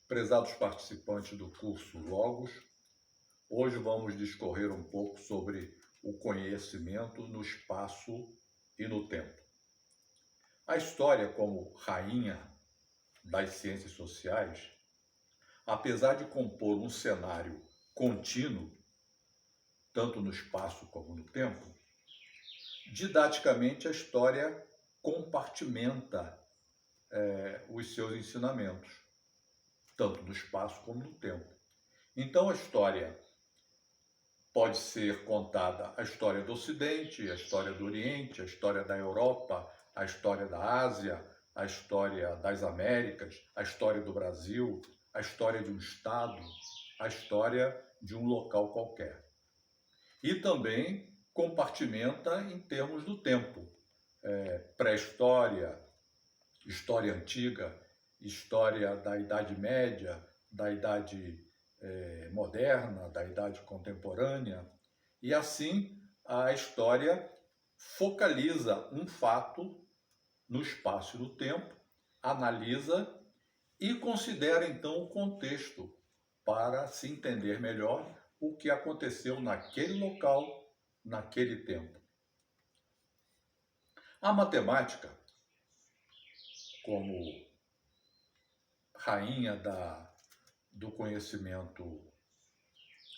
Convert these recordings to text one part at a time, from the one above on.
Prezados participantes do curso Logos, hoje vamos discorrer um pouco sobre o conhecimento no espaço e no tempo. A história, como rainha das ciências sociais, apesar de compor um cenário contínuo, tanto no espaço como no tempo, didaticamente a história compartimenta os seus ensinamentos, tanto no espaço como no tempo. Então a história pode ser contada, a história do Ocidente, a história do Oriente, a história da Europa, a história da Ásia, a história das Américas, a história do Brasil, a história de um estado, a história de um local qualquer. E também compartimenta em termos do tempo, pré-história, história antiga, história da Idade Média, da Idade moderna, da Idade contemporânea. E assim a história focaliza um fato no espaço e no tempo, analisa e considera então o contexto para se entender melhor o que aconteceu naquele local, naquele tempo. A matemática, como rainha do conhecimento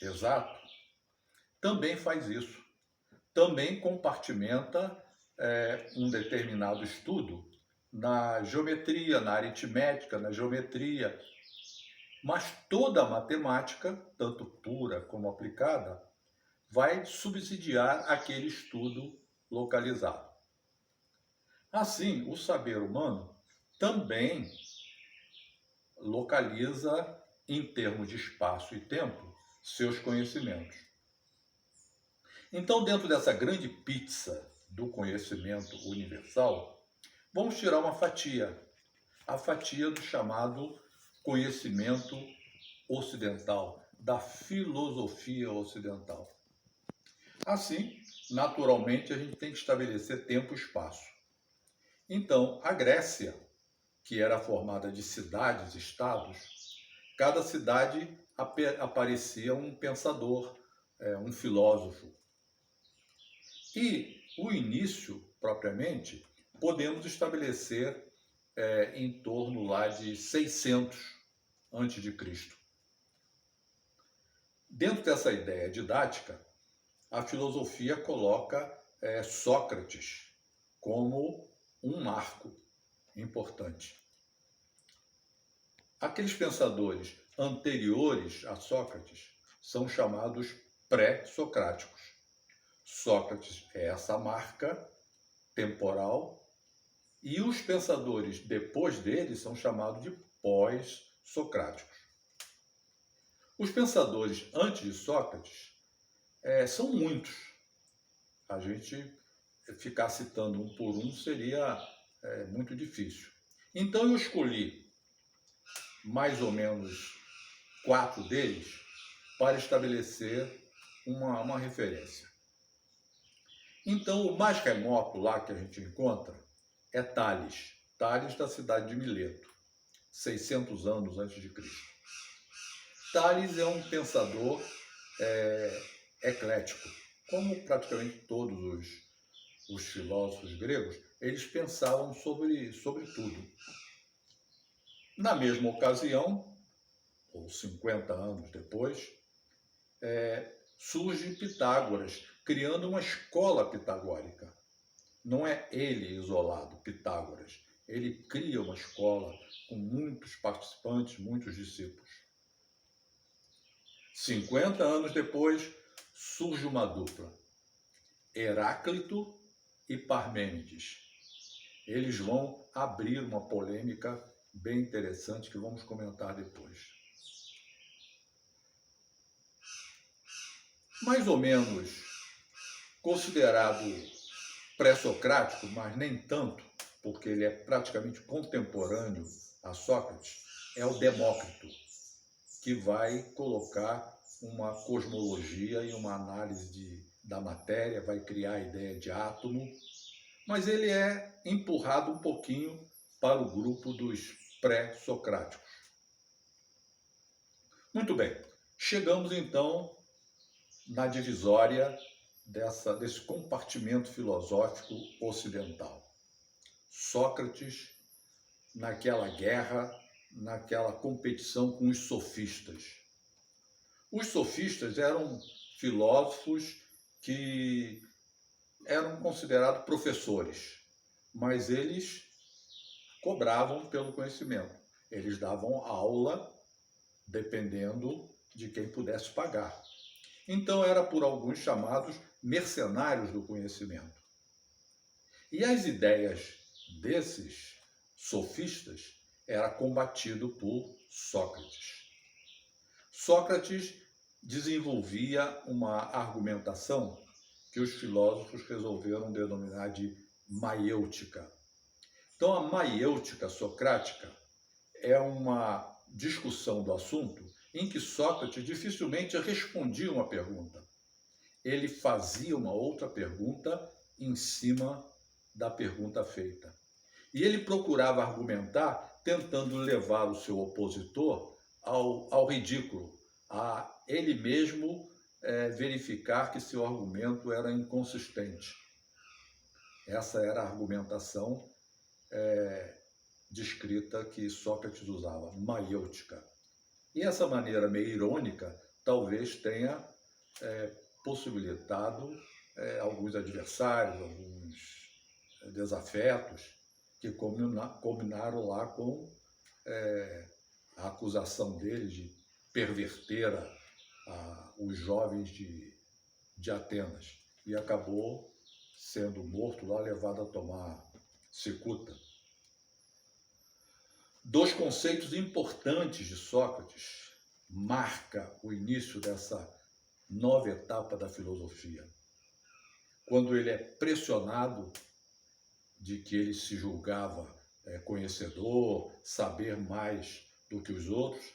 exato, também faz isso. Também compartimenta um determinado estudo na geometria, na aritmética, na geometria. Mas toda a matemática, tanto pura como aplicada, vai subsidiar aquele estudo localizado. Assim, o saber humano também localiza, em termos de espaço e tempo, seus conhecimentos. Então, dentro dessa grande pizza do conhecimento universal, vamos tirar uma fatia, a fatia do chamado conhecimento ocidental, da filosofia ocidental. Assim, naturalmente, a gente tem que estabelecer tempo e espaço. Então, a Grécia, que era formada de cidades, estados, cada cidade aparecia um pensador, um filósofo. E o início, propriamente, podemos estabelecer em torno lá de 600 a.C. Dentro dessa ideia didática, a filosofia coloca Sócrates como um marco importante. Aqueles pensadores anteriores a Sócrates são chamados pré-socráticos. Sócrates é essa marca temporal e os pensadores depois dele são chamados de pós-socráticos. Os pensadores antes de Sócrates são muitos. A gente ficar citando um por um seria muito difícil. Então eu escolhi mais ou menos 4 deles para estabelecer uma referência. Então o mais remoto lá que a gente encontra é Tales. Tales da cidade de Mileto, 600 anos antes de Cristo. Tales é um pensador eclético, como praticamente todos os filósofos gregos, eles pensavam sobre tudo. Na mesma ocasião, ou 50 anos depois, surge Pitágoras, criando uma escola pitagórica. Não é ele isolado, Pitágoras. Ele cria uma escola com muitos participantes, muitos discípulos. 50 anos depois, surge uma dupla, Heráclito e Parmênides. Eles vão abrir uma polêmica bem interessante que vamos comentar depois. Mais ou menos considerado pré-socrático, mas nem tanto, porque ele é praticamente contemporâneo a Sócrates, é o Demócrito, que vai colocar uma cosmologia e uma análise da matéria, vai criar a ideia de átomo, mas ele é empurrado um pouquinho para o grupo dos pré-socráticos. Muito bem, chegamos então na divisória desse compartimento filosófico ocidental. Sócrates naquela guerra, naquela competição com os sofistas. Os sofistas eram filósofos que eram considerados professores, mas eles cobravam pelo conhecimento. Eles davam aula dependendo de quem pudesse pagar. Então era por alguns chamados mercenários do conhecimento. E as ideias desses sofistas era combatido por Sócrates. Sócrates desenvolvia uma argumentação que os filósofos resolveram denominar de maiêutica. Então, a maiêutica socrática é uma discussão do assunto em que Sócrates dificilmente respondia uma pergunta. Ele fazia uma outra pergunta em cima da pergunta feita. E ele procurava argumentar tentando levar o seu opositor ao ridículo, a ele mesmo verificar que seu argumento era inconsistente. Essa era a argumentação descrita que Sócrates usava, maiêutica. E essa maneira meio irônica talvez tenha possibilitado alguns adversários, alguns desafetos que combinaram lá com a acusação dele de perverter os jovens de Atenas. E acabou sendo morto lá, levado a tomar cicuta. Dois conceitos importantes de Sócrates marca o início dessa nova etapa da filosofia. Quando ele é pressionado de que ele se julgava conhecedor, saber mais do que os outros,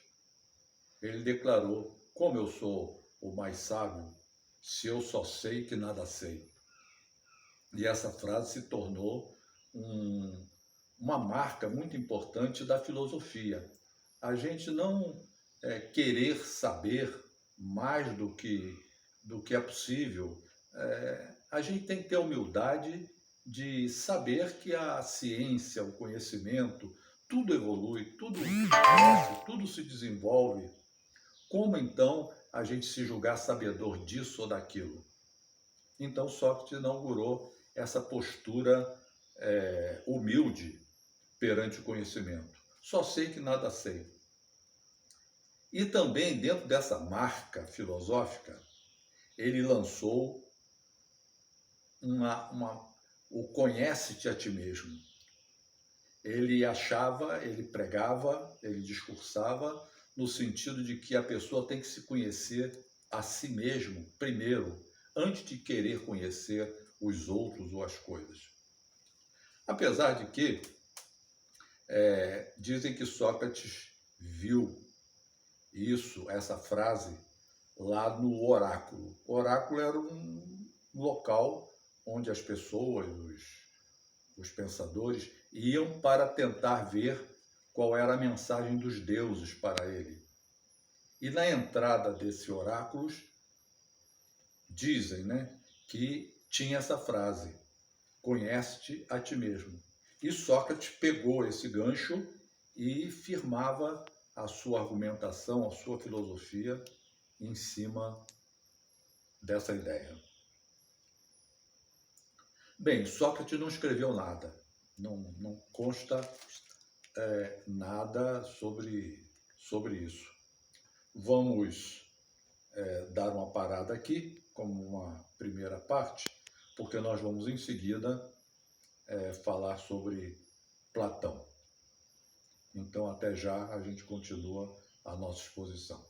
ele declarou: como eu sou o mais sábio, se eu só sei que nada sei. E essa frase se tornou uma marca muito importante da filosofia. A gente não querer saber mais do que é possível. A gente tem que ter a humildade de saber que a ciência, o conhecimento, tudo evolui, tudo cresce, tudo se desenvolve. Como então a gente se julgar sabedor disso ou daquilo? Então Sócrates inaugurou essa postura humilde perante o conhecimento. Só sei que nada sei. E também, dentro dessa marca filosófica, ele lançou o conhece-te a ti mesmo. Ele achava, ele pregava, ele discursava no sentido de que a pessoa tem que se conhecer a si mesmo primeiro, antes de querer conhecer os outros ou as coisas. Apesar de que dizem que Sócrates viu essa frase, lá no oráculo. O oráculo era um local onde as pessoas, os pensadores, iam para tentar ver qual era a mensagem dos deuses para ele. E na entrada desse oráculo, dizem que tinha essa frase: conhece-te a ti mesmo. E Sócrates pegou esse gancho e firmava a sua argumentação, a sua filosofia em cima dessa ideia. Bem, Sócrates não escreveu nada, não consta nada sobre isso. Vamos dar uma parada aqui, como uma primeira parte, porque nós vamos em seguida falar sobre Platão. Então, até já, a gente continua a nossa exposição.